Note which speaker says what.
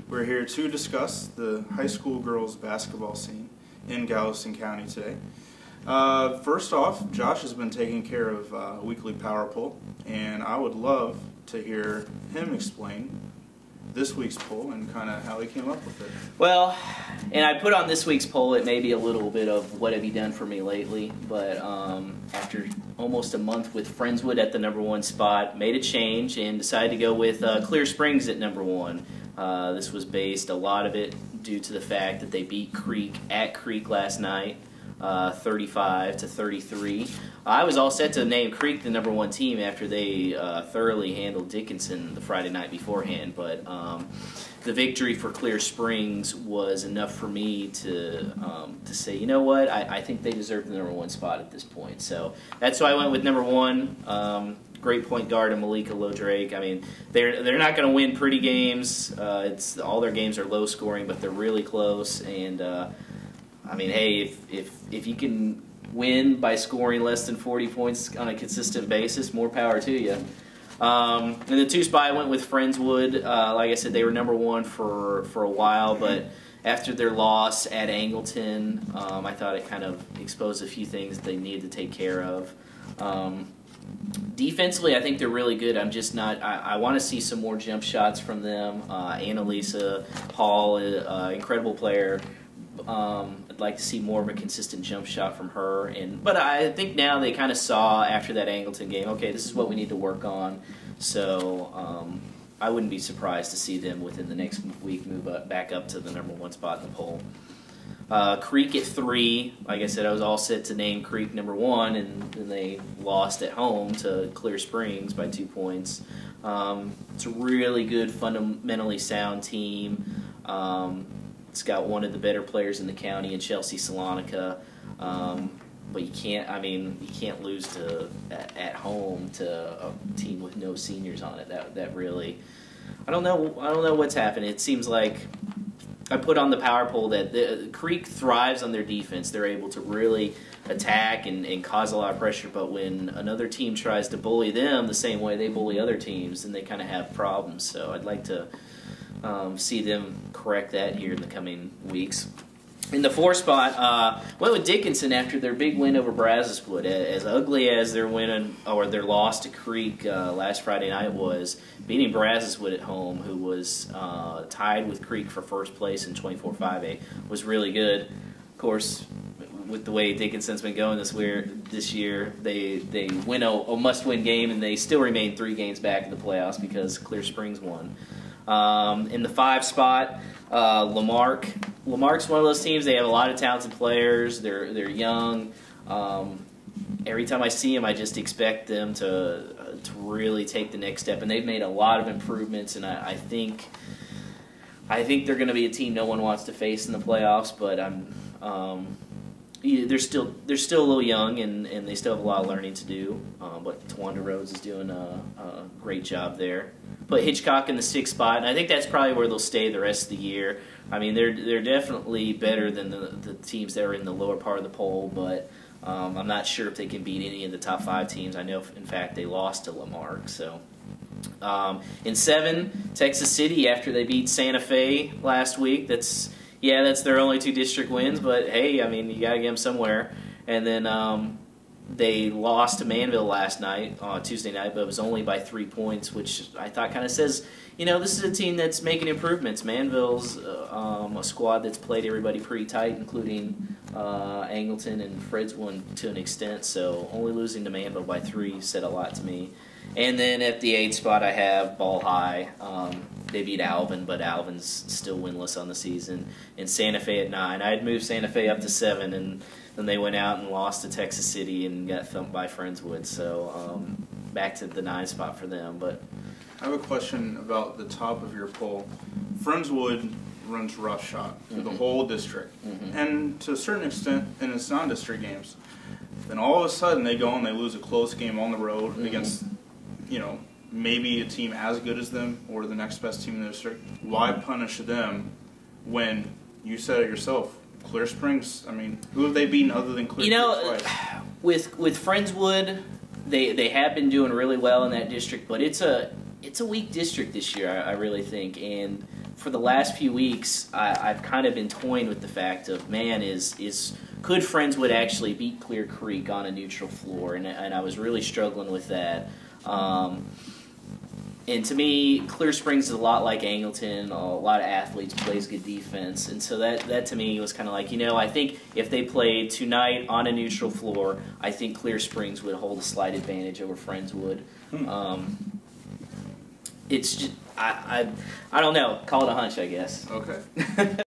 Speaker 1: We're here to discuss the high school girls basketball scene in Galveston County today. First off, Josh has been taking care of a weekly power poll, and I would love to hear him explain this week's poll and kind of how he came up with it.
Speaker 2: Well, and I put on this week's poll, it may be a little bit of what have you done for me lately, but after almost a month with Friendswood at the #1 spot, made a change and decided to go with Clear Springs at #1. This was based, a lot of it, due to the fact that they beat Creek at Creek last night, 35-33. I was all set to name Creek the #1 team after they thoroughly handled Dickinson the Friday night beforehand, but the victory for Clear Springs was enough for me to say, you know what, I think they deserve the #1 spot at this point. So that's why I went with #1. Great point guard in Malika Lodrake. I mean, they're not going to win pretty games. All their games are low scoring, but they're really close. And I mean, hey, if you can win by scoring less than 40 points on a consistent basis, more power to you. In the 2 spot, I went with Friendswood. Like I said, they were #1 for a while, but after their loss at Angleton, I thought it kind of exposed a few things that they needed to take care of. Defensively, I think they're really good. I'm just not. I want to see some more jump shots from them. Annalisa Hall, incredible player. I'd like to see more of a consistent jump shot from her. But I think now they kind of saw after that Angleton game, okay, this is what we need to work on. So I wouldn't be surprised to see them within the next week move back up to the #1 spot in the poll. Creek at 3. Like I said, I was all set to name Creek #1, and then they lost at home to Clear Springs by 2 points. It's a really good, fundamentally sound team. It's got one of the better players in the county in Chelsea Salonica. But you can't lose at home to a team with no seniors on it. That really, I don't know what's happened. It seems like I put on the power poll that the Creek thrives on their defense. They're able to really attack and cause a lot of pressure, but when another team tries to bully them the same way they bully other teams, then they kind of have problems. So I'd like to see them correct that here in the coming weeks. In the 4 spot, went with Dickinson after their big win over Brazoswood. As ugly as their win or their loss to Creek last Friday night was, beating Brazoswood at home, who was tied with Creek for first place in 24-5A, was really good. Of course, with the way Dickinson's been going this year, they win a must-win game, and they still remain 3 games back in the playoffs because Clear Springs won. In the 5 spot, Lamarck. Lamarck's one of those teams. They have a lot of talented players. They're young. Every time I see them, I just expect them to really take the next step. And they've made a lot of improvements. And I think they're going to be a team no one wants to face in the playoffs. But they're still a little young, and they still have a lot of learning to do. But Tawanda Rhodes is doing a great job there. Put Hitchcock in the 6th spot, and I think that's probably where they'll stay the rest of the year. I mean, they're definitely better than the teams that are in the lower part of the poll, but I'm not sure if they can beat any of the top 5 teams. I know, in fact, they lost to Lamarck. So, in 7, Texas City after they beat Santa Fe last week. That's their only 2 district wins, but hey, I mean, you got to get them somewhere. And then they lost to Manville last night, Tuesday night, but it was only by 3 points, which I thought kind of says, you know, this is a team that's making improvements. Manville's a squad that's played everybody pretty tight, including Angleton and Friendswood to an extent, so only losing to Manville by 3 said a lot to me. And then at the 8th spot, I have Ball High. They beat Alvin, but Alvin's still winless on the season. And Santa Fe at 9. I had moved Santa Fe up to 7, and then they went out and lost to Texas City and got thumped by Friendswood. So back to the 9 spot for them. But
Speaker 1: I have a question about the top of your poll. Friendswood runs roughshod through the whole district, and to a certain extent in its non-district games. Then all of a sudden they go and they lose a close game on the road against, you know, maybe a team as good as them or the next best team in the district. Why punish them when you said it yourself? Clear Springs, I mean, who have they beaten other than Clear Springs twice?
Speaker 2: With Friendswood, they have been doing really well in that district, but it's a weak district this year, I really think. And for the last few weeks, I've kind of been toying with the fact of, man, could Friendswood actually beat Clear Creek on a neutral floor? And I was really struggling with that. And to me, Clear Springs is a lot like Angleton. A lot of athletes, plays good defense. And so that to me was kind of like, I think if they played tonight on a neutral floor, I think Clear Springs would hold a slight advantage over Friendswood. It's just, I don't know. Call it a hunch, I guess.
Speaker 1: Okay.